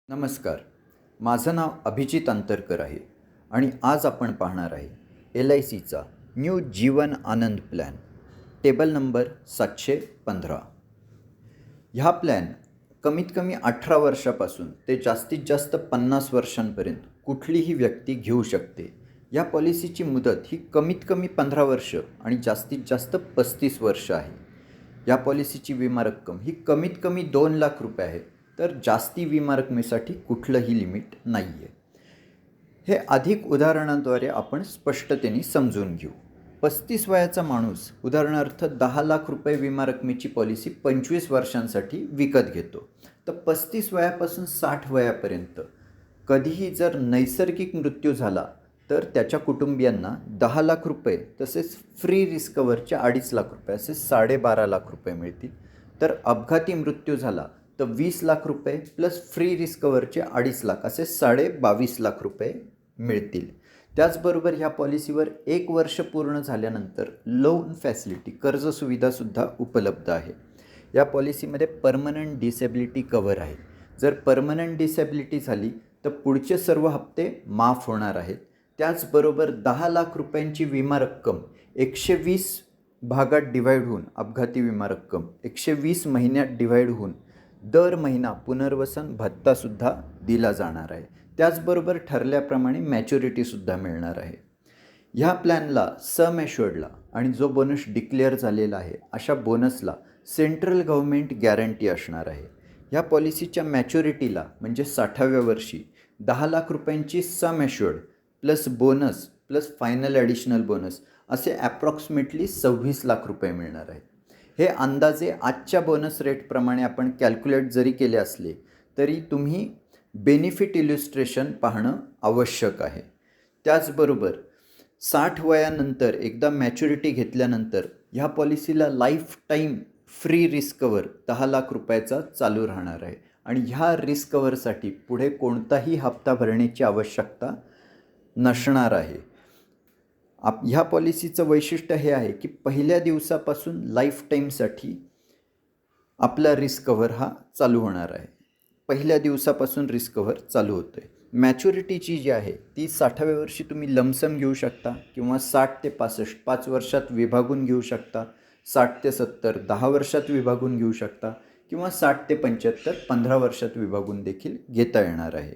नमस्कार. माझं नाव अभिजित अंतरकर आहे आणि आज आपण पाहणार आहे LICचा new Jeevan Anand plan table number 715. ह्या प्लॅन कमीत कमी 18 वर्षापासून ते जास्तीत जास्त 50 वर्षांपर्यंत कुठलीही व्यक्ती घेऊ शकते. या पॉलिसीची मुदत ही कमीत कमी 15 वर्ष आणि जास्तीत जास्त 35 वर्ष आहे. या पॉलिसीची विमा रक्कम ही कमीत कमी 2 लाख रुपये आहे, तर जास्ती विमा रकमेसाठी कुठलंही लिमिट नाही आहे. हे अधिक उदाहरणाद्वारे आपण स्पष्टतेने समजून घेऊ. 35 वयाचा माणूस उदाहरणार्थ 10 लाख रुपये विमा रकमेची पॉलिसी 25 वर्षांसाठी विकत घेतो. तर 35 वयापासून 60 वयापर्यंत कधीही जर नैसर्गिक मृत्यू झाला तर त्याच्या कुटुंबियांना 10 लाख रुपये तसेच फ्री रिस्क कव्हरचे 2.5 लाख रुपये असे 12.5 लाख रुपये मिळतील. तर अपघाती मृत्यू झाला तर 20 लाख रुपये प्लस फ्री रिस्क कव्हरचे 2.5 लाख असे 22.5 लाख रुपये मिळतील. त्याचबरोबर ह्या पॉलिसीवर 1 वर्ष पूर्ण झाल्यानंतर लोन फॅसिलिटी कर्जसुविधासुद्धा उपलब्ध आहे. या पॉलिसीमध्ये परमनंट डिसेबिलिटी कव्हर आहे. जर परमनंट डिसेबिलिटी झाली तर पुढचे सर्व हप्ते माफ होणार आहेत. त्याचबरोबर 10 लाख रुपयांची विमा रक्कम 120 भागात डिवाईड होऊन अपघाती विमा रक्कम 120 महिन्यात डिवाईड होऊन दर महिना पुनर्वसन भत्तासुद्धा दिला जाणार आहे. त्याचबरोबर ठरल्याप्रमाणे मॅच्युरिटीसुद्धा मिळणार आहे. ह्या प्लॅनला सम ॲश्युअर्डला आणि जो बोनस डिक्लेअर झालेला आहे अशा बोनसला सेंट्रल गव्हर्मेंट गॅरंटी असणार आहे. ह्या पॉलिसीच्या मॅच्युरिटीला म्हणजे 60व्या वर्षी 10 लाख रुपयांची sum assured plus bonus plus final additional bonus असे ॲप्रॉक्सिमेटली 26 लाख रुपये मिळणार आहेत. हे अंदाजे आजच्या बोनस रेटप्रमाणे आपण कॅल्क्युलेट जरी केले असले तरी तुम्ही बेनिफिट इल्युस्ट्रेशन पाहणं आवश्यक आहे. त्याचबरोबर 60 वयानंतर एकदा मॅच्युरिटी घेतल्यानंतर ह्या पॉलिसीला lifetime free risk cover 10 lakh रुपयाचा चालू राहणार आहे आणि ह्या रिस्क कव्हरसाठी पुढे कोणताही हप्ता भरण्याची आवश्यकता नसणार आहे. ह्या पॉलिसीचं वैशिष्ट्य हे आहे की पहिल्या दिवसापासून लाईफ टाईमसाठी आपला रिस्क कव्हर हा चालू होणार आहे. पहिल्या दिवसापासून रिस्क कव्हर चालू होतं आहे. मॅच्युरिटीची जी आहे ती 60व्या वर्षी तुम्ही लमसम घेऊ शकता किंवा 60 ते 65 5 वर्षात विभागून घेऊ शकता, 60 ते 70 10 वर्षात विभागून घेऊ शकता किंवा 60 ते 75 15 वर्षात विभागून देखील घेता येणार आहे.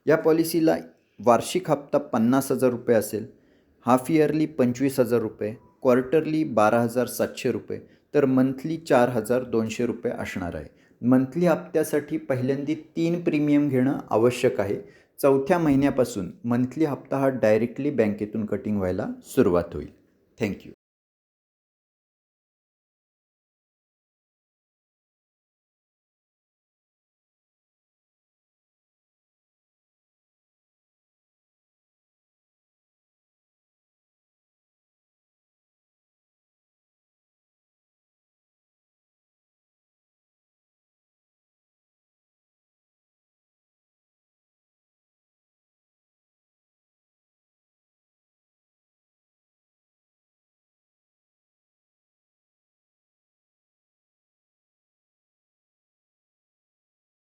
या पॉलिसीला वार्षिक हप्ता 50,000 रुपये असेल, हाफ इयरली 25,000 रुपये, क्वार्टरली 12,700 रुपये, तर मंथली 4,200 रुपये असणार आहे. मंथली हप्त्यासाठी पहिल्यांदा 3 प्रीमियम घेणं आवश्यक आहे. 4थ्या महिन्यापासून मंथली हप्ता हा डायरेक्टली बँकेतून कटिंग व्हायला सुरुवात होईल. थँक्यू.